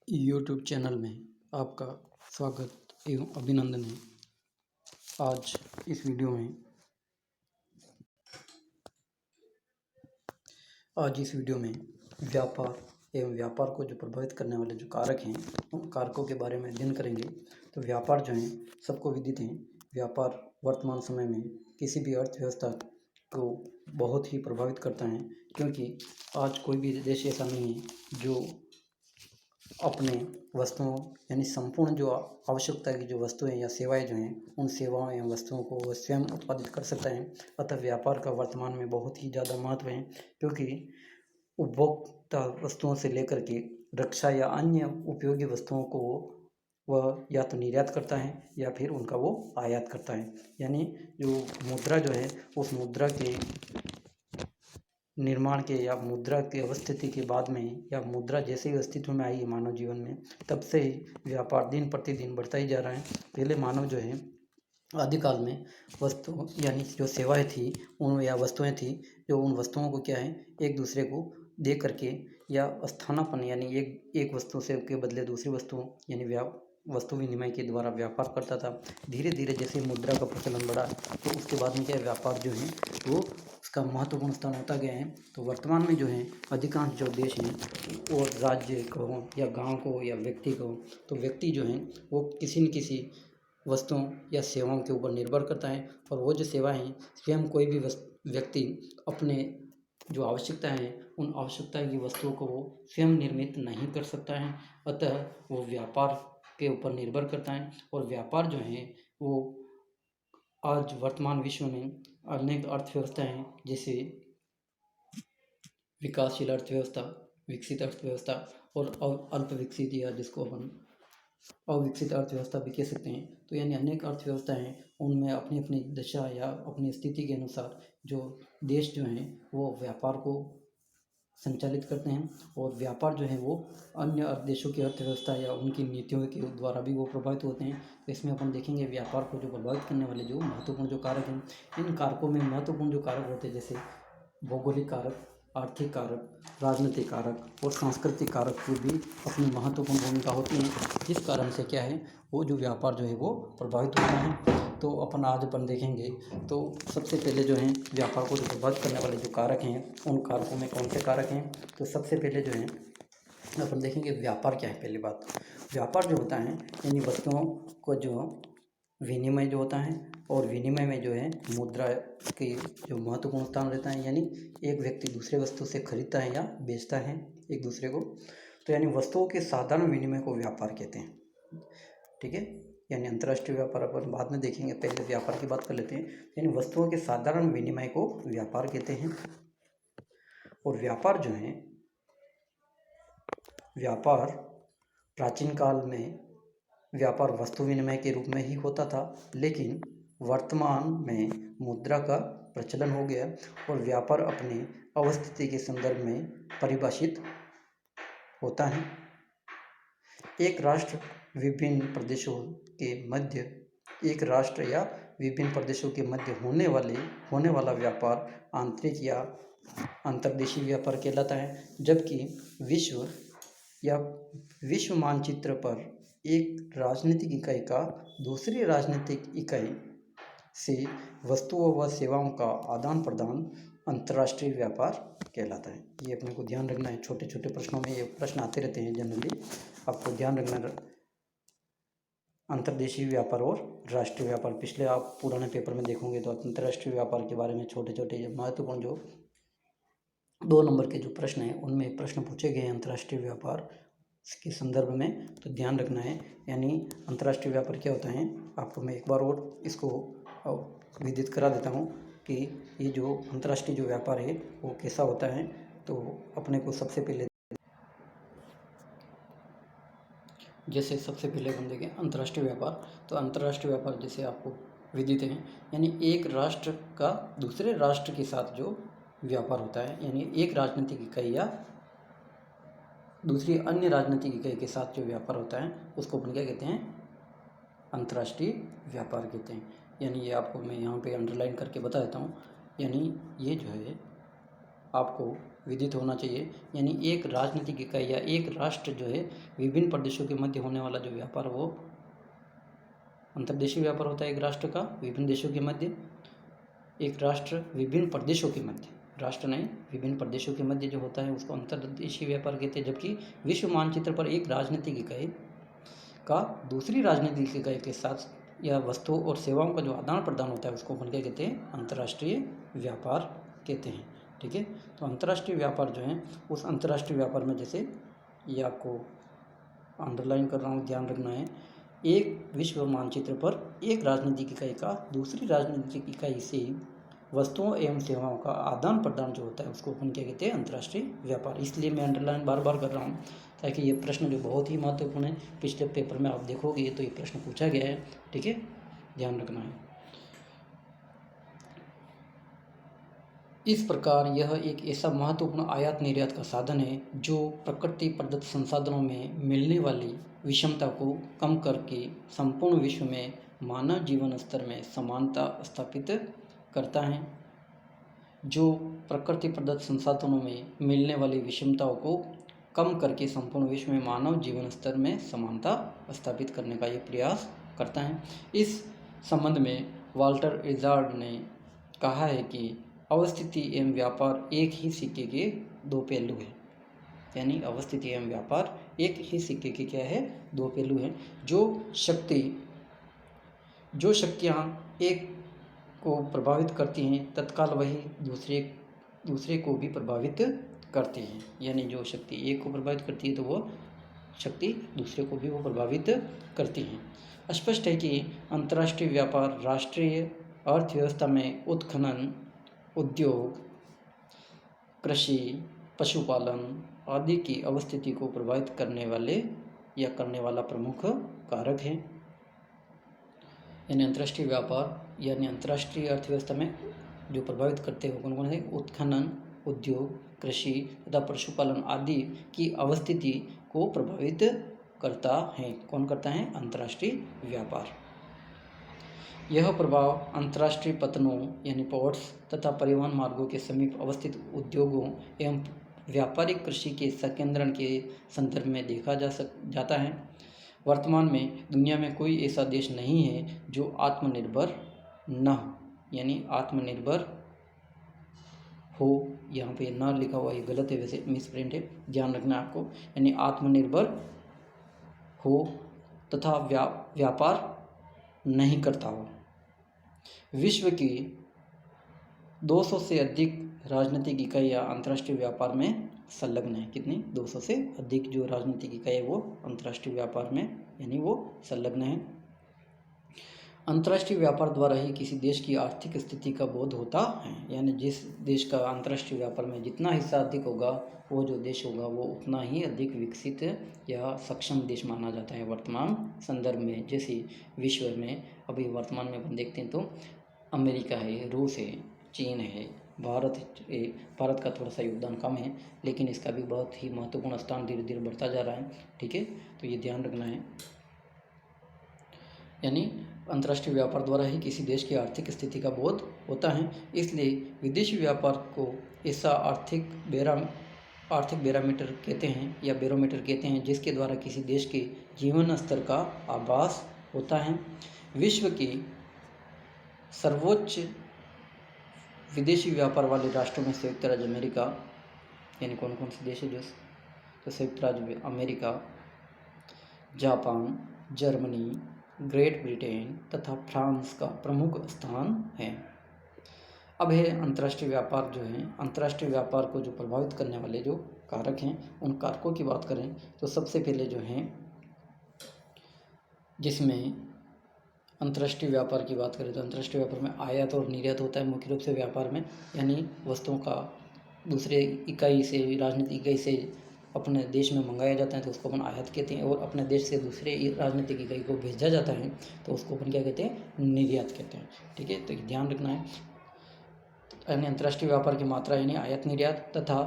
YouTube channel में आपका स्वागत एवं अभिनंदन है। आज इस वीडियो में व्यापार एवं व्यापार को जो प्रभावित करने वाले जो कारक हैं उन कारकों के बारे में अध्ययन करेंगे। तो व्यापार जो है सबको विदित है। व्यापार वर्तमान समय में किसी भी अर्थव्यवस्था को बहुत ही प्रभावित करता है, क्योंकि आज कोई भी देश ऐसा नहीं है जो अपने वस्तुओं यानी संपूर्ण जो आवश्यकता की जो वस्तुएं या सेवाएं जो हैं उन सेवाओं या वस्तुओं को वह स्वयं उत्पादित कर सकता है। अतः व्यापार का वर्तमान में बहुत ही ज़्यादा महत्व है, क्योंकि उपभोक्ता वस्तुओं से लेकर के रक्षा या अन्य उपयोगी वस्तुओं को वह या तो निर्यात करता है या फिर उनका वो आयात करता है। यानी जो मुद्रा जो है उस मुद्रा के निर्माण के या मुद्रा की अवस्थिति के बाद में या मुद्रा जैसे ही अस्तित्व में आई है मानव जीवन में, तब से ही व्यापार दिन प्रतिदिन बढ़ता ही जा रहा है। पहले मानव जो है आदिकाल में वस्तु यानी जो सेवाएं थी उन या वस्तुएं थी जो उन वस्तुओं को क्या है एक दूसरे को दे करके या स्थानापन्न यानी एक वस्तु से के बदले दूसरी वस्तु यानी वस्तु विनिमय के द्वारा व्यापार करता था। धीरे धीरे जैसे मुद्रा का प्रचलन बढ़ा तो उसके बाद में क्या व्यापार जो है वो उसका महत्वपूर्ण स्थान होता गया है। तो वर्तमान में जो है अधिकांश जो देश हैं और राज्य कहो या गांव को या व्यक्ति को, तो व्यक्ति जो है वो किसी न किसी वस्तुओं या सेवाओं के ऊपर निर्भर करता है। और वो जो सेवाएं हैं स्वयं कोई भी व्यक्ति अपने जो आवश्यकता है उन आवश्यकता की वस्तुओं को वो स्वयं निर्मित नहीं कर सकता है। अतः वो व्यापार के ऊपर निर्भर करता है। और व्यापार जो है वो आज वर्तमान विश्व में अनेक अर्थव्यवस्थाएं हैं, जैसे विकासशील अर्थव्यवस्था, विकसित अर्थव्यवस्था और अल्प विकसित या जिसको अपन अविकसित अर्थव्यवस्था भी कह सकते हैं। तो यानी अनेक अर्थव्यवस्थाएं हैं, उनमें अपनी अपनी दशा या अपनी स्थिति के अनुसार जो देश जो हैं वो व्यापार को संचालित करते हैं। और व्यापार जो है वो अन्य देशों की अर्थव्यवस्था या उनकी नीतियों के द्वारा भी वो प्रभावित होते हैं। तो इसमें अपन देखेंगे व्यापार को जो प्रभावित करने वाले जो महत्वपूर्ण जो कारक हैं, इन कारकों में महत्वपूर्ण जो कारक होते हैं जैसे भौगोलिक कारक, आर्थिक कारक, राजनीतिक कारक और सांस्कृतिक कारक की भी अपनी महत्वपूर्ण भूमिका होती है, जिस कारण से क्या है वो जो व्यापार जो है वो प्रभावित होता है। तो अपन देखेंगे तो सबसे पहले जो है व्यापार को जो प्रभावित करने वाले जो कारक हैं उन कारकों में कौन से कारक हैं। तो सबसे पहले जो है अपन देखेंगे व्यापार क्या है। पहली बात, व्यापार जो होता है यानी वस्तुओं को जो विनिमय जो होता है, और विनिमय में जो है मुद्रा की जो महत्वपूर्ण स्थान रहता है, यानी एक व्यक्ति दूसरे वस्तु से खरीदता है या बेचता है एक दूसरे को। तो यानी वस्तुओं के साधारण विनिमय को व्यापार कहते हैं। ठीक है, यानी अंतर्राष्ट्रीय व्यापार अपन बाद में देखेंगे, पहले व्यापार की बात कर लेते हैं। यानी वस्तुओं के साधारण विनिमय को व्यापार कहते हैं। और व्यापार जो है व्यापार प्राचीन काल में व्यापार वस्तु विनिमय के रूप में ही होता था, लेकिन वर्तमान में मुद्रा का प्रचलन हो गया और व्यापार अपने अवस्थिति के संदर्भ में परिभाषित होता है। एक राष्ट्र विभिन्न प्रदेशों के मध्य एक राष्ट्र या विभिन्न प्रदेशों के मध्य होने वाला व्यापार आंतरिक या अंतर्देशीय व्यापार कहलाता है। जबकि विश्व मानचित्र पर एक राजनीतिक इकाई का दूसरी राजनीतिक इकाई से वस्तुओं व सेवाओं का आदान प्रदान अंतर्राष्ट्रीय व्यापार कहलाता है। ये अपने को ध्यान रखना है, छोटे छोटे प्रश्नों में ये प्रश्न आते रहते हैं जनरली, आपको ध्यान रखना। अंतर्देशीय व्यापार और राष्ट्रीय व्यापार, पिछले आप पुराने पेपर में देखोगे तो अंतर्राष्ट्रीय व्यापार के बारे में छोटे छोटे महत्वपूर्ण जो 2 नंबर के जो प्रश्न हैं उनमें प्रश्न पूछे गए हैं अंतर्राष्ट्रीय व्यापार के संदर्भ में, तो ध्यान रखना है। यानी अंतर्राष्ट्रीय व्यापार क्या होता है, आपको मैं एक बार और इसको विदित करा देता हूँ कि ये जो अंतर्राष्ट्रीय जो व्यापार है वो कैसा होता है। तो अपने को सबसे पहले अपन देखें अंतर्राष्ट्रीय व्यापार। तो अंतर्राष्ट्रीय व्यापार जैसे आपको विदित है, यानी एक राष्ट्र का दूसरे राष्ट्र के साथ जो व्यापार होता है, यानी एक राजनीतिक इकाई या दूसरी अन्य राजनीतिक इकाई के साथ जो व्यापार होता है उसको अपन क्या कहते हैं, अंतर्राष्ट्रीय व्यापार कहते हैं। यानी ये आपको मैं यहाँ पे अंडरलाइन करके बता देता हूँ। यानी ये जो है आपको विदित होना चाहिए। यानी एक राजनीतिक इकाई या एक राष्ट्र जो है विभिन्न प्रदेशों के मध्य होने वाला जो व्यापार वो अंतर्देशीय व्यापार होता है। एक राष्ट्र का विभिन्न देशों के मध्य, एक राष्ट्र विभिन्न प्रदेशों के मध्य, राष्ट्र नहीं विभिन्न प्रदेशों के मध्य जो होता है उसको अंतर्देशीय व्यापार कहते हैं। जबकि विश्व मानचित्र पर एक राजनीतिक इकाई का दूसरी राजनीतिक इकाई के साथ या वस्तुओं और सेवाओं का जो आदान प्रदान होता है उसको अपन क्या कहते हैं, अंतर्राष्ट्रीय व्यापार कहते हैं। ठीक है, तो अंतर्राष्ट्रीय व्यापार जो है उस अंतर्राष्ट्रीय व्यापार में, जैसे ये आपको अंडरलाइन कर रहा हूँ, ध्यान रखना है, एक विश्व मानचित्र पर एक राजनीतिक इकाई का दूसरी राजनीतिक इकाई से वस्तुओं एवं सेवाओं का आदान प्रदान जो होता है उसको अपन क्या कहते हैं, अंतर्राष्ट्रीय व्यापार। इसलिए मैं अंडरलाइन बार बार कर रहा हूँ ताकि ये प्रश्न जो बहुत ही महत्वपूर्ण है, पिछले पेपर में आप देखोगे तो ये प्रश्न पूछा गया है। ठीक है, ध्यान रखना है। इस प्रकार यह एक ऐसा महत्वपूर्ण आयात निर्यात का साधन है जो प्रकृति प्रदत्त संसाधनों में मिलने वाली विषमता को कम करके संपूर्ण विश्व में मानव जीवन स्तर में समानता स्थापित करता है। जो प्रकृति प्रदत्त संसाधनों में मिलने वाली विषमताओं को कम करके संपूर्ण विश्व में मानव जीवन स्तर में समानता स्थापित करने का ये प्रयास करता है। इस संबंध में वाल्टर इज़ार्ड ने कहा है कि अवस्थिति एवं व्यापार एक ही सिक्के के दो पहलू हैं। यानी अवस्थिति एवं व्यापार एक ही सिक्के के क्या है, दो पहलू हैं। जो शक्तियाँ एक को प्रभावित करती हैं तत्काल वही दूसरे को भी प्रभावित करती हैं। यानी जो शक्ति एक को प्रभावित करती है तो वो शक्ति दूसरे को भी वो प्रभावित करती हैं। स्पष्ट है कि अंतर्राष्ट्रीय व्यापार राष्ट्रीय अर्थव्यवस्था में उत्खनन, उद्योग, कृषि, पशुपालन आदि की अवस्थिति को प्रभावित करने वाला प्रमुख कारक है। यानी अंतर्राष्ट्रीय व्यापार यानी अंतर्राष्ट्रीय अर्थव्यवस्था में जो प्रभावित करते हैं कौन कौन से, उत्खनन, उद्योग, कृषि तथा पशुपालन आदि की अवस्थिति को प्रभावित करता है। कौन करता है, अंतर्राष्ट्रीय व्यापार। यह प्रभाव अंतर्राष्ट्रीय पतनों यानी पोर्ट्स तथा परिवहन मार्गों के समीप अवस्थित उद्योगों एवं व्यापारिक कृषि के संकेंद्रण के संदर्भ में देखा जाता है। वर्तमान में दुनिया में कोई ऐसा देश नहीं है जो आत्मनिर्भर न हो। यानी आत्मनिर्भर हो, यहाँ पे ना लिखा हुआ ये गलत है, वैसे मिसप्रिंट है, ध्यान रखना आपको। यानी आत्मनिर्भर हो तथा व्यापार नहीं करता हो। विश्व की 200 से अधिक राजनीतिक इकाइयाँ अंतर्राष्ट्रीय व्यापार में संलग्न है। कितनी, 200 से अधिक जो राजनीतिक इकाई है वो अंतर्राष्ट्रीय व्यापार में यानी वो संलग्न है। अंतर्राष्ट्रीय व्यापार द्वारा ही किसी देश की आर्थिक स्थिति का बोध होता है। यानी जिस देश का अंतर्राष्ट्रीय व्यापार में जितना हिस्सा अधिक होगा वो जो देश होगा वो उतना ही अधिक विकसित या सक्षम देश माना जाता है वर्तमान संदर्भ में। जैसे विश्व में अभी वर्तमान में अपन देखते हैं तो अमेरिका है, रूस है, चीन है, भारत का थोड़ा सा योगदान कम है लेकिन इसका भी बहुत ही महत्वपूर्ण स्थान धीरे धीरे बढ़ता जा रहा है। ठीक है, तो ये ध्यान रखना है। यानी अंतर्राष्ट्रीय व्यापार द्वारा ही किसी देश की आर्थिक स्थिति का बोध होता है। इसलिए विदेशी व्यापार को ऐसा आर्थिक बैरोमीटर कहते हैं या बैरोमीटर कहते हैं जिसके द्वारा किसी देश के जीवन स्तर का आभास होता है। विश्व की सर्वोच्च विदेशी व्यापार वाले राष्ट्रों में संयुक्त राज्य अमेरिका, यानी कौन कौन से देश है तो संयुक्त राज्य America, Japan, Germany, great Britain तथा फ्रांस का प्रमुख स्थान है। अब है अंतर्राष्ट्रीय व्यापार जो है, अंतर्राष्ट्रीय व्यापार को जो प्रभावित करने वाले जो कारक हैं उन कारकों की बात करें तो सबसे पहले जो हैं जिसमें अंतर्राष्ट्रीय व्यापार की बात करें तो अंतर्राष्ट्रीय व्यापार में आयात और निर्यात होता है मुख्य रूप से व्यापार में। यानी वस्तुओं का दूसरे इकाई से, राजनीतिक इकाई से अपने देश में मंगाया जाता है तो उसको अपन आयात कहते हैं, और अपने देश से दूसरे राजनीतिक इकाई को भेजा जाता है तो उसको अपन क्या कहते हैं, निर्यात कहते हैं। ठीक है, तो ये ध्यान रखना है। यानी अंतर्राष्ट्रीय व्यापार की मात्रा यानी आयात निर्यात तथा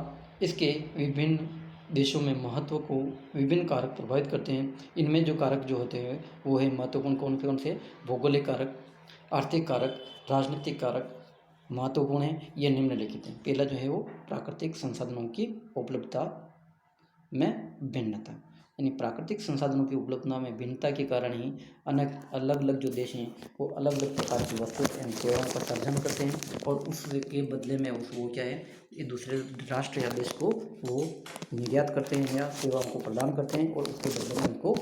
इसके विभिन्न देशों में महत्व को विभिन्न कारक प्रभावित करते हैं। इनमें जो कारक जो होते हैं वो है महत्वपूर्ण कौन से, भौगोलिक कारक, आर्थिक कारक, राजनीतिक कारक, महत्वपूर्ण है ये निम्नलिखित हैं। पहला जो है वो प्राकृतिक संसाधनों की उपलब्धता में भिन्नता, यानी प्राकृतिक संसाधनों की उपलब्धता में भिन्नता के कारण ही अनेक अलग अलग जो देश हैं वो अलग अलग प्रकार की वस्तु एवं सेवाओं का सर्जन करते हैं और उसके बदले में वो क्या है, ये दूसरे राष्ट्र या देश को वो निर्यात करते हैं या सेवाओं को प्रदान करते हैं और उसके बदले में उनको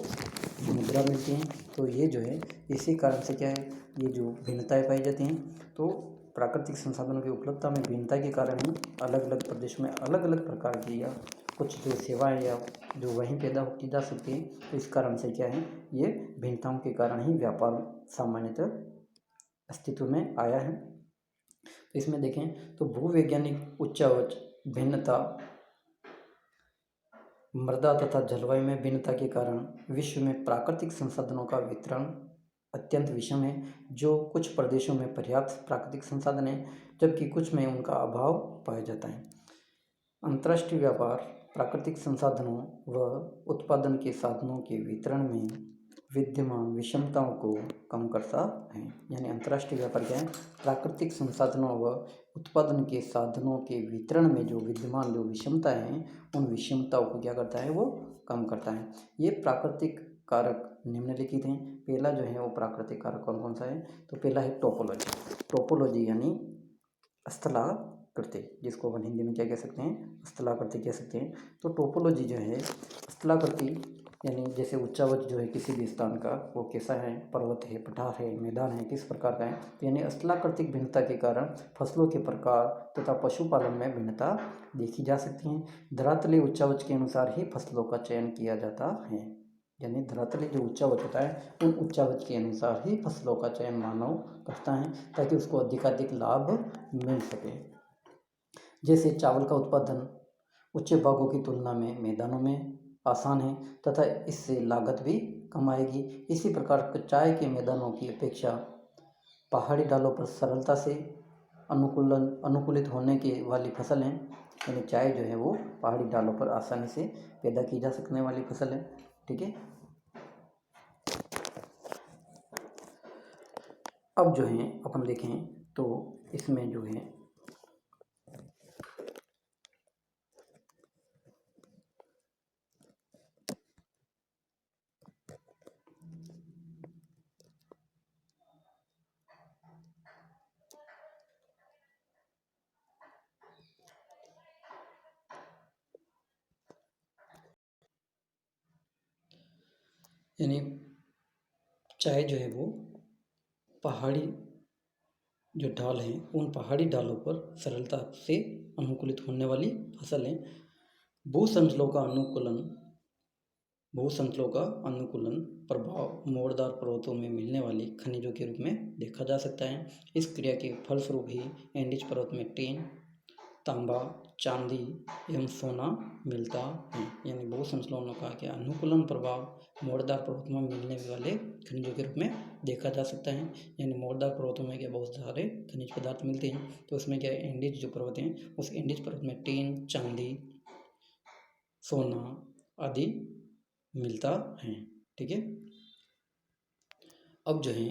मुद्रा मिलती है। तो ये जो है इसी कारण से क्या है, ये जो भिन्नताएं पाई जाती हैं। तो प्राकृतिक संसाधनों की उपलब्धता में भिन्नता के कारण ही अलग अलग प्रदेश में अलग अलग प्रकार की या कुछ जो सेवाएं या जो वहीं पैदा की जा सकती हैं, तो इस कारण से क्या है, ये भिन्नताओं के कारण ही व्यापार सामान्यतः अस्तित्व में आया है। तो इसमें देखें तो भूवैज्ञानिक उच्चावच भिन्नता, मृदा तथा जलवायु में भिन्नता के कारण विश्व में प्राकृतिक संसाधनों का वितरण अत्यंत विषम है। जो कुछ प्रदेशों में पर्याप्त प्राकृतिक संसाधन है जबकि कुछ में उनका अभाव पाया जाता है। अंतर्राष्ट्रीय व्यापार प्राकृतिक संसाधनों व उत्पादन के साधनों के वितरण में विद्यमान विषमताओं को कम करता है। यानी अंतर्राष्ट्रीय व्यापार क्या है, प्राकृतिक संसाधनों व उत्पादन के साधनों के वितरण में जो विद्यमान जो विषमता है उन विषमताओं को क्या करता है, वो कम करता है। ये प्राकृतिक कारक निम्नलिखित हैं। पहला जो है वो प्राकृतिक कारक कौन कौन सा है, तो पहला है टोपोलॉजी। टोपोलॉजी यानी स्थलाकृति, जिसको अपन हिंदी में क्या कह सकते हैं, स्थलाकृति कह सकते हैं। तो टोपोलॉजी जो है स्थलाकृति, यानी जैसे उच्चावच जो है किसी भी स्थान का वो कैसा है, पर्वत है, पठार है, मैदान है, किस प्रकार का है। तो यानी स्थलाकृतिक भिन्नता के कारण फसलों के प्रकार तथा पशुपालन में भिन्नता देखी जा सकती है। धरातलीय उच्चावच के अनुसार ही फसलों का चयन किया जाता है। यानी धरातलीय जो उच्चावच होता है उन उच्चावच के अनुसार ही फसलों का चयन मानव करता है ताकि उसको अधिकाधिक लाभ मिल सके। जैसे चावल का उत्पादन उच्च भागों की तुलना में मैदानों में आसान है तथा इससे लागत भी कम आएगी। इसी प्रकार चाय के मैदानों की अपेक्षा पहाड़ी ढालों पर सरलता से अनुकूलित होने के वाली फसल है। यानी चाय जो है वो पहाड़ी ढालों पर आसानी से पैदा की जा सकने वाली फसल है। ठीक है, अब जो है अपन देखें तो इसमें जो है यानी चाय जो है वो पहाड़ी जो ढाल हैं उन पहाड़ी ढालों पर सरलता से अनुकूलित होने वाली फसल है। भूसंचलों का अनुकूलन प्रभाव मोड़दार पर्वतों में मिलने वाली खनिजों के रूप में देखा जा सकता है। इस क्रिया के फलस्वरूप ही एंडीज पर्वत में टीन, तांबा, चांदी एवं सोना मिलता है। यानी भूसंचलनों का क्या अनुकूलन प्रभाव मोड़दार पर्वतों में मिलने वाले खनिजों के रूप में देखा जा सकता है। यानी मोड़दार पर्वतों में क्या बहुत सारे खनिज पदार्थ मिलते हैं। तो उसमें क्या एंडीज जो पर्वत हैं उस एंडीज पर्वत में टीन, चांदी, सोना आदि मिलता है। ठीक है, अब जो है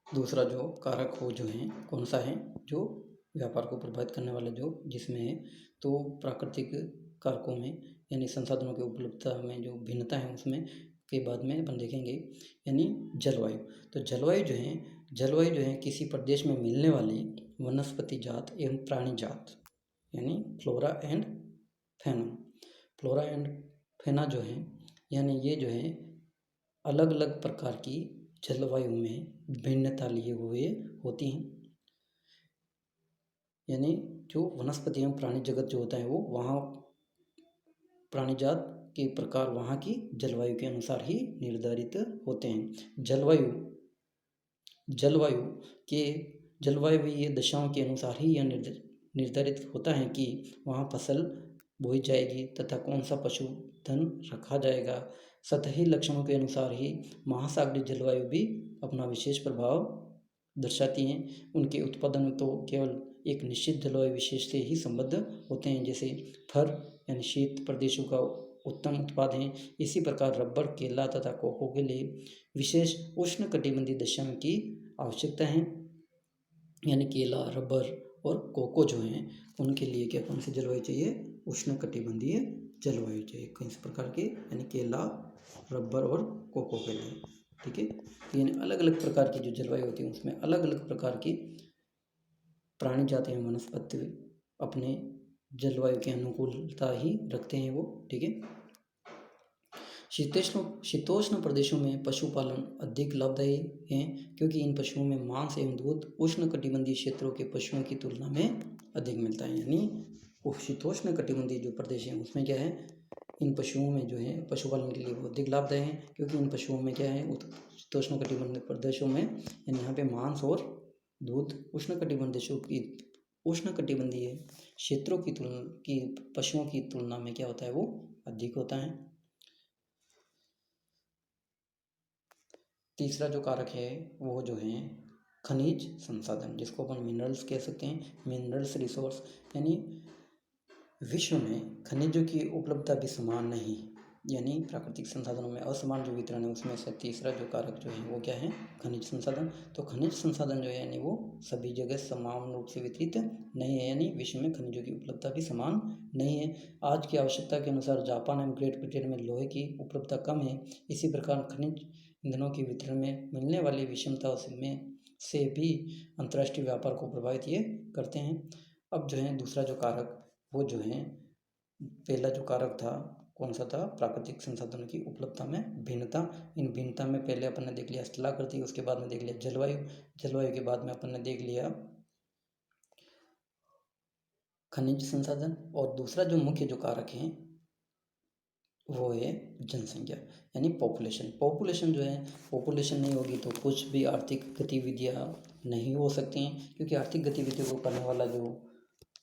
दूसरा जो कारक हो जो है कौन सा है, जो व्यापार को प्रभावित करने वाले जो जिसमें है, तो प्राकृतिक कारकों में यानी संसाधनों की उपलब्धता में जो भिन्नता है उसमें के बाद में अपन देखेंगे। यानी जलवायु, तो जलवायु जो है किसी प्रदेश में मिलने वाली वनस्पति जात एवं प्राणी जात यानी फ्लोरा एंड फेना जो है, यानी ये जो है अलग अलग प्रकार की जलवायु में भिन्नता लिए हुए होती हैं। यानी जो वनस्पति एवं प्राणी जगत जो होता है वो वहाँ प्राणी जात के प्रकार वहाँ की जलवायु के अनुसार ही निर्धारित होते हैं। जलवायुवीय दशाओं के अनुसार ही यह निर्धारित होता है कि वहाँ फसल बोई जाएगी तथा कौन सा पशुधन रखा जाएगा। सतही लक्षणों के अनुसार ही महासागरीय जलवायु भी अपना विशेष प्रभाव दर्शाती हैं। उनके उत्पादन तो केवल एक निश्चित जलवायु विशेष से ही संबद्ध होते हैं। जैसे फर यानी शीत प्रदेशों का उत्तम उत्पाद हैं। इसी प्रकार रबर, केला तथा कोको के लिए विशेष उष्णकटिबंधीय दशाओं की आवश्यकता है। यानी केला, रबर और कोको जो हैं उनके लिए क्या कौन सी जलवायु चाहिए? उष्णकटिबंधीय जलवायु चाहिए। किस प्रकार की? यानी केला, रबर और कोको के लिए। ठीक है, तो यानी अलग अलग प्रकार की जो जलवायु होती है उसमें अलग अलग प्रकार की प्राणी जाति हैं, वनस्पति अपने जलवायु की अनुकूलता ही रखते हैं वो। ठीक है, शीतोष्ण प्रदेशों में पशुपालन अधिक लाभदायी है क्योंकि इन पशुओं में मांस एवं दूध उष्णकटिबंधीय क्षेत्रों के पशुओं की तुलना में अधिक मिलता है। यानी शीतोष्ण कटिबंधीय जो प्रदेश हैं उसमें क्या है, इन पशुओं में जो है पशुपालन के लिए वो अधिक लाभदायी है क्योंकि इन पशुओं में क्या है, शीतोष्ण कटिबंधीय प्रदेशों में यानी यहाँ पे मांस और दूध उष्णकटिबंधीय क्षेत्रों की पशुओं की तुलना में क्या होता है, वो अधिक होता है। तीसरा जो कारक है वो जो है खनिज संसाधन, जिसको अपन मिनरल्स कह सकते हैं, मिनरल्स रिसोर्स। यानी विश्व में खनिजों की उपलब्धता भी समान नहीं, यानी प्राकृतिक संसाधनों में असमान जो वितरण है उसमें से तीसरा जो कारक जो है वो क्या है, खनिज संसाधन। तो खनिज संसाधन जो है यानी वो सभी जगह समान रूप से वितरित नहीं है, यानी विश्व में खनिजों की उपलब्धता भी समान नहीं है। आज की आवश्यकता के अनुसार जापान एवं ग्रेट ब्रिटेन में लोहे की उपलब्धता कम है। इसी प्रकार खनिज ईंधनों के वितरण में मिलने वाली विषमता से भी अंतर्राष्ट्रीय व्यापार को प्रभावित ये करते हैं। अब जो है दूसरा जो कारक वो जो है, पहला जो कारक था कौन सा था, प्राकृतिक संसाधनों की उपलब्धता में भिन्नता। इन भिन्नता में पहले अपन ने देख लिया स्थलाकृति, उसके बाद में देख लिया जलवायु के बाद में अपन ने देख लिया खनिज संसाधन। और दूसरा जो मुख्य जो कारक है वो है जनसंख्या, यानी पॉपुलेशन जो है, पॉपुलेशन नहीं होगी तो कुछ भी आर्थिक गतिविधियाँ नहीं हो सकती हैं, क्योंकि आर्थिक गतिविधियों को करने वाला जो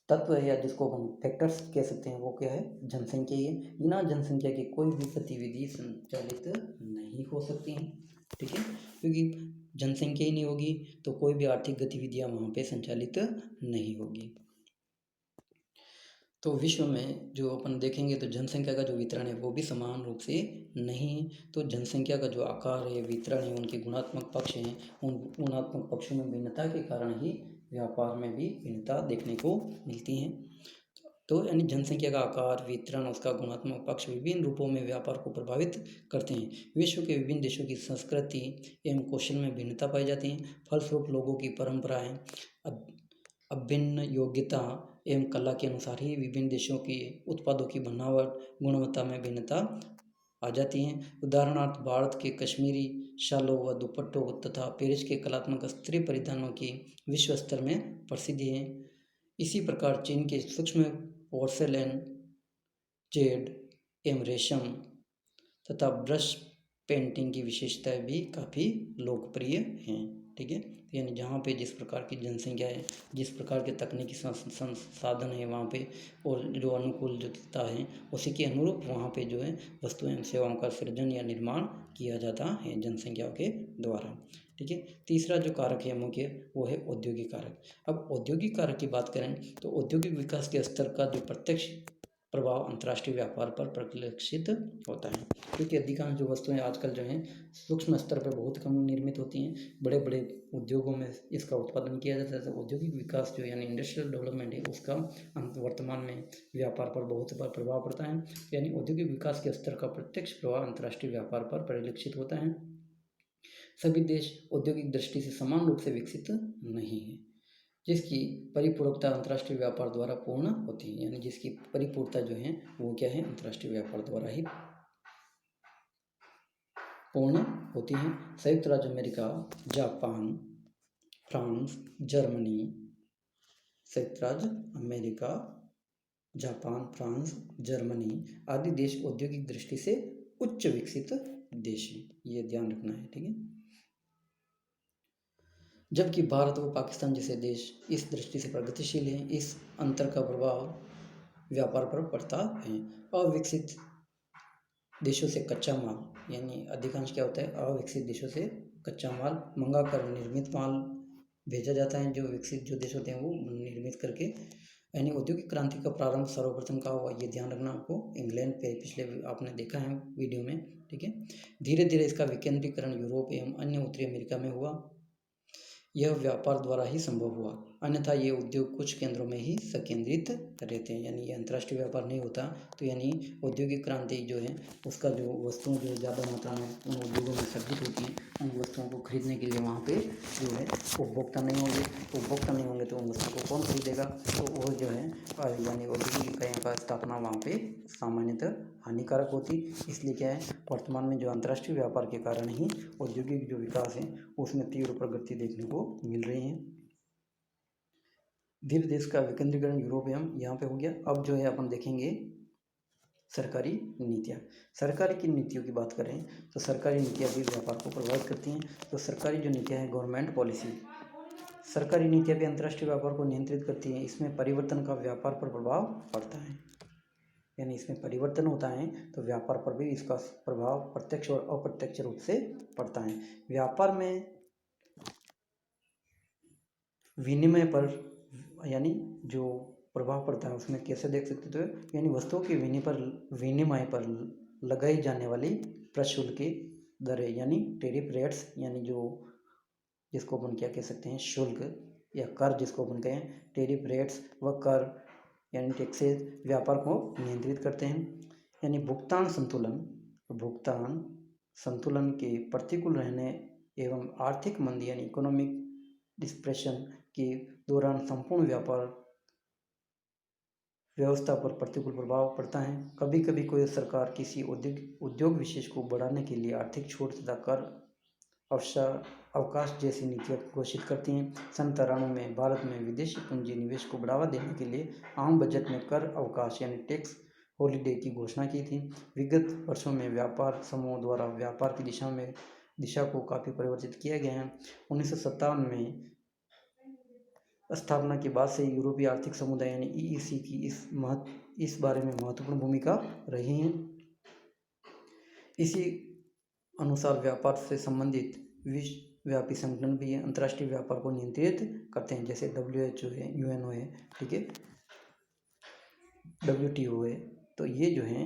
तत्व है या जिसको हम फैक्टर्स कह सकते हैं वो क्या है, जनसंख्या ही है। बिना जनसंख्या की कोई भी गतिविधि संचालित नहीं हो सकती हैं। ठीक है, क्योंकि जनसंख्या ही नहीं होगी तो कोई भी आर्थिक गतिविधियाँ वहाँ पे संचालित नहीं होगी। तो विश्व में जो अपन देखेंगे तो जनसंख्या का जो वितरण है वो भी समान रूप से नहीं, तो जनसंख्या का जो आकार है, वितरण है, उनके गुणात्मक पक्ष हैं, उन गुणात्मक पक्षों में भिन्नता के कारण ही व्यापार में भी भिन्नता देखने को मिलती है। तो यानी जनसंख्या का आकार, वितरण, उसका गुणात्मक पक्ष विभिन्न रूपों में व्यापार को प्रभावित करते हैं। विश्व के विभिन्न देशों की संस्कृति एवं कौशल में भिन्नता पाई जाती है। फलस्वरूप लोगों की परंपराएं, अभिन्न योग्यता एवं कला के अनुसार ही विभिन्न देशों के उत्पादों की बनावट, गुणवत्ता में भिन्नता आ जाती हैं। उदाहरणार्थ भारत के कश्मीरी शालों व दुपट्टों तथा पेरिस के कलात्मक स्त्री परिधानों की विश्व स्तर में प्रसिद्धि है। इसी प्रकार चीन के सूक्ष्म पोर्सेलेन, जेड एवं रेशम तथा ब्रश पेंटिंग की विशेषताएं भी काफ़ी लोकप्रिय हैं। ठीक है, यानी जहाँ पे जिस प्रकार की जनसंख्या है, जिस प्रकार के तकनीकी संसाधन है वहाँ पे, और जो अनुकूलता है उसी के अनुरूप वहाँ पे जो है वस्तुएं एवं सेवाओं का सृजन या निर्माण किया जाता है जनसंख्या के द्वारा। ठीक है, तीसरा जो कारक है मुख्य वो है औद्योगिक कारक। अब औद्योगिक कारक की बात करें तो औद्योगिक विकास के स्तर का जो प्रत्यक्ष प्रभाव अंतर्राष्ट्रीय व्यापार पर परिलक्षित होता है, क्योंकि अधिकांश जो वस्तुएं आजकल जो हैं सूक्ष्म स्तर पर बहुत कम निर्मित होती हैं, बड़े बड़े उद्योगों में इसका उत्पादन किया जाता है। तो औद्योगिक विकास जो यानी इंडस्ट्रियल डेवलपमेंट है उसका वर्तमान में व्यापार पर बहुत बड़ा प्रभाव पड़ता है। यानी औद्योगिक विकास के स्तर का प्रत्यक्ष प्रभाव अंतर्राष्ट्रीय व्यापार पर परिलक्षित होता है। सभी देश औद्योगिक दृष्टि से समान रूप से विकसित नहीं है, जिसकी परिपूर्णता अंतर्राष्ट्रीय व्यापार द्वारा पूर्ण होती है। यानी जिसकी परिपूर्णता जो है वो क्या है, अंतर्राष्ट्रीय व्यापार द्वारा ही पूर्ण होती है। संयुक्त राज्य अमेरिका, जापान, फ्रांस, जर्मनी, संयुक्त राज्य अमेरिका, जापान, फ्रांस, जर्मनी आदि देश औद्योगिक दृष्टि से उच्च विकसित देश हैं, ये ध्यान रखना है। ठीक है, जबकि भारत व पाकिस्तान जैसे देश इस दृष्टि से प्रगतिशील हैं। इस अंतर का प्रभाव व्यापार पर पड़ता है। अविकसित देशों से कच्चा माल, यानी अधिकांश क्या होता है, अविकसित देशों से कच्चा माल मंगा कर निर्मित माल भेजा जाता है, जो विकसित जो देश होते हैं वो निर्मित करके। यानी औद्योगिक क्रांति का प्रारंभ सर्वप्रथम कहाँ हुआ, ये ध्यान रखना आपको, इंग्लैंड पे पिछले आपने देखा है वीडियो में। ठीक है, धीरे धीरे इसका विकेंद्रीकरण यूरोप एवं अन्य उत्तरी अमेरिका में हुआ। यह व्यापार द्वारा ही संभव हुआ, अन्यथा ये उद्योग कुछ केंद्रों में ही संकेंद्रित रहते हैं। यानी ये अंतर्राष्ट्रीय व्यापार नहीं होता तो यानी औद्योगिक क्रांति जो है उसका जो वस्तुएं जो ज़्यादा मात्रा में उन उद्योगों में सर्जित होती हैं, उन वस्तुओं को खरीदने के लिए वहाँ पे जो है उपभोक्ता नहीं होंगे। उपभोक्ता नहीं होंगे तो उन वस्तुओं को कौन खरीदेगा? तो वो जो है यानी औद्योगिक इकाइयों का स्थापना वहाँ पे सामान्यतः हानिकारक होती। इसलिए क्या है, वर्तमान में जो अंतर्राष्ट्रीय व्यापार के कारण ही औद्योगिक जो विकास है उसमें तीव्र प्रगति देखने को मिल रही है। द्वीप देश का विकेंद्रीकरण यूरोप एवं यहाँ पे हो गया। अब जो है अपन देखेंगे सरकारी नीतियाँ। सरकारी की नीतियों की बात करें तो सरकारी नीतियाँ भी व्यापार को प्रभावित करती हैं। तो सरकारी जो नीतियाँ हैं, गवर्नमेंट पॉलिसी, सरकारी नीतियाँ भी अंतर्राष्ट्रीय व्यापार को नियंत्रित करती हैं। इसमें परिवर्तन का व्यापार पर प्रभाव पड़ता है, यानी इसमें परिवर्तन होता है तो व्यापार पर भी इसका प्रभाव प्रत्यक्ष और अप्रत्यक्ष रूप से पड़ता है। व्यापार में विनिमय पर यानी जो प्रभाव पड़ता है उसमें कैसे देख सकते हो, यानी वस्तुओं के विनिमय पर लगाई जाने वाली प्रशुल्क की दरें यानी टेरिफ रेट्स, यानी जो जिसको अपन क्या कह सकते हैं, शुल्क या कर जिसको अपन कहें, टेरिफ रेट्स व कर यानी टैक्सेस व्यापार को नियंत्रित करते हैं। यानी भुगतान संतुलन के प्रतिकूल रहने एवं आर्थिक मंदी यानी इकोनॉमिक डिप्रेशन के दौरान संपूर्ण व्यापार व्यवस्था पर प्रतिकूल प्रभाव पड़ता है। कभी कभी कोई सरकार किसी उद्योग विशेष को बढ़ाने के लिए आर्थिक छूट तथा कर अवकाश जैसी नीतियाँ घोषित करती हैं। सन 93 में भारत में विदेशी पूंजी निवेश को बढ़ावा देने के लिए आम बजट में कर अवकाश यानी टैक्स हॉलिडे की घोषणा की थी। विगत वर्षों में व्यापार समूहों द्वारा व्यापार की दिशा को काफ़ी परिवर्तित किया गया है। 1957 में स्थापना के बाद से यूरोपीय आर्थिक समुदाय यानी EEC की इस बारे में महत्वपूर्ण भूमिका रही है। इसी अनुसार व्यापार से संबंधित विश्वव्यापी संगठन भी अंतर्राष्ट्रीय व्यापार को नियंत्रित करते हैं, जैसे WHO है, UNO है, ठीक है, WTO है। तो ये जो हैं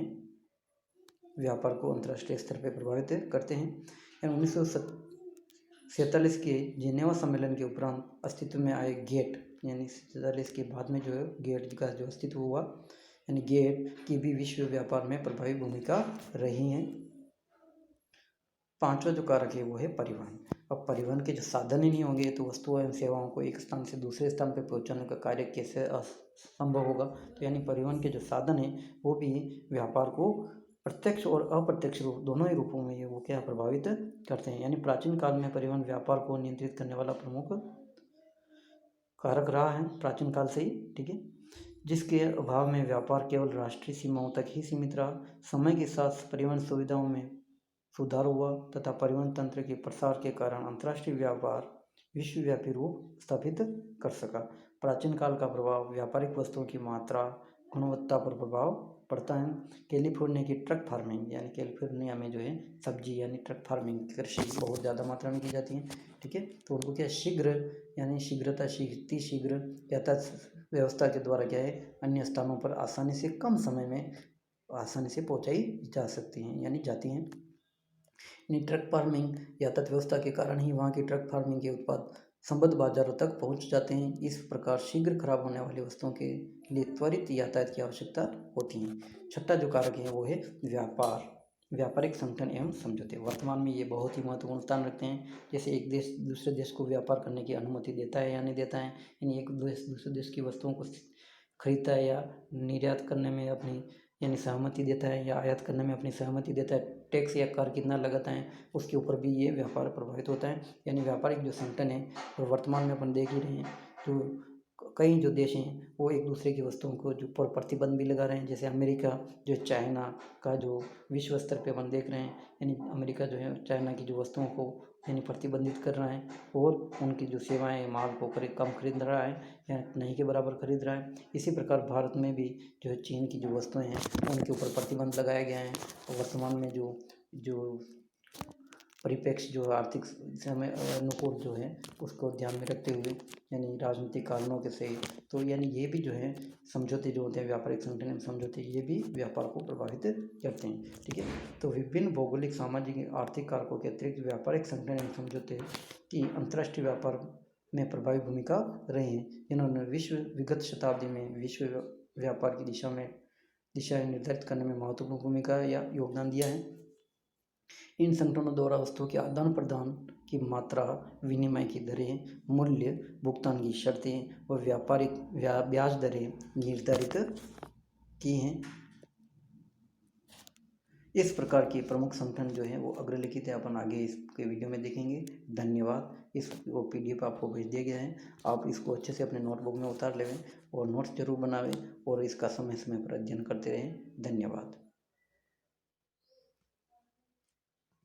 व्यापार को अंतर्राष्ट्रीय स्तर पर प्रभावित करते हैं। 1947 के जिनेवा सम्मेलन के उपरांत अस्तित्व में आए गेट, यानी 47 के बाद में जो है गेट का जो अस्तित्व हुआ, यानी गेट की भी विश्व व्यापार में प्रभावी भूमिका रही है। पांचवा जो कारक है वो है परिवहन। अब परिवहन के जो साधन ही नहीं होंगे तो वस्तुओं एवं सेवाओं को एक स्थान से दूसरे स्थान पर पहुंचाने का कार्य कैसे संभव होगा? तो यानी परिवहन के जो साधन है वो भी व्यापार को प्रत्यक्ष और अप्रत्यक्ष रूप दोनों ही रूपों में वो क्या प्रभावित करते हैं। यानी प्राचीन काल में परिवहन व्यापार को नियंत्रित करने वाला प्रमुख कारक रहा है, प्राचीन काल से ही, ठीक है, जिसके अभाव में व्यापार केवल राष्ट्रीय सीमाओं तक ही सीमित रहा। समय के साथ परिवहन सुविधाओं में सुधार हुआ तथा परिवहन तंत्र के प्रसार के कारण अंतर्राष्ट्रीय व्यापार विश्वव्यापी रूप स्थापित कर सका। प्राचीन काल का प्रभाव व्यापारिक वस्तुओं की मात्रा गुणवत्ता पर प्रभाव पड़ता है। कैलिफोर्निया की ट्रक फार्मिंग, यानी कैलिफोर्निया में जो है सब्जी यानी ट्रक फार्मिंग कृषि बहुत ज़्यादा मात्रा में की जाती है, ठीक है। तो उनको क्या शीघ्र यातायात व्यवस्था के द्वारा क्या है अन्य स्थानों पर आसानी से कम समय में आसानी से पहुँचाई जा सकती हैं यानी जाती हैं। ट्रक फार्मिंग यातायात व्यवस्था के कारण ही वहाँ की ट्रक फार्मिंग के उत्पाद संबद्ध बाजारों तक पहुँच जाते हैं। इस प्रकार शीघ्र खराब होने वाली वस्तुओं के लिए त्वरित यातायात की आवश्यकता होती है। छठा जो कारक है वो है व्यापारिक संगठन एवं समझौते। वर्तमान में ये बहुत ही महत्वपूर्ण स्थान रखते हैं। जैसे एक देश दूसरे देश को व्यापार करने की अनुमति देता है या नहीं देता है, यानी एक देश दूसरे देश की वस्तुओं को खरीदता है या निर्यात करने में अपनी यानी सहमति देता है या आयात करने में अपनी सहमति देता है, टैक्स या कर कितना लगाता है उसके ऊपर भी ये व्यापार प्रभावित होता है। यानी व्यापारिक जो संगठन है और वर्तमान में अपन देख ही रहे हैं तो कई जो देश हैं वो एक दूसरे की वस्तुओं को जो पर प्रतिबंध भी लगा रहे हैं। जैसे अमेरिका जो चाइना का जो विश्व स्तर पे अपन देख रहे हैं, यानी अमेरिका जो है चाइना की जो वस्तुओं को यानी प्रतिबंधित कर रहा है और उनकी जो सेवाएं माल को कम खरीद रहा है या नहीं के बराबर खरीद रहा है। इसी प्रकार भारत में भी जो है चीन की जो वस्तुएं हैं उनके ऊपर प्रतिबंध लगाया गया है। और वर्तमान में जो परिप्रेक्ष्य जो आर्थिक समय अनुकूल जो है उसको ध्यान में रखते हुए यानी राजनीतिक कारणों के से तो यानी ये भी जो है समझौते जो होते हैं व्यापारिक संगठन समझौते ये भी व्यापार को प्रभावित करते हैं, ठीक है। तो विभिन्न भौगोलिक सामाजिक आर्थिक कारकों के अतिरिक्त व्यापारिक संगठन एवं समझौते की अंतर्राष्ट्रीय व्यापार में प्रभावी भूमिका रहे हैं। इन्होंने विगत शताब्दी में विश्व व्यापार की दिशा निर्धारित करने में महत्वपूर्ण भूमिका या योगदान दिया है। इन संगठनों द्वारा वस्तुओं के आदान प्रदान की मात्रा, विनिमय की दरें, मूल्य, भुगतान की शर्तें और व्यापारिक ब्याज दरें निर्धारित की हैं। इस प्रकार के प्रमुख संगठन जो हैं वो अग्रलिखित है, अपन आगे इसके वीडियो में देखेंगे। धन्यवाद। इस वो PDF आपको भेज दिया गया है, आप इसको अच्छे से अपने नोटबुक में उतार लेवें और नोट्स जरूर बनावें और इसका समय समय पर अध्ययन करते रहें। धन्यवाद।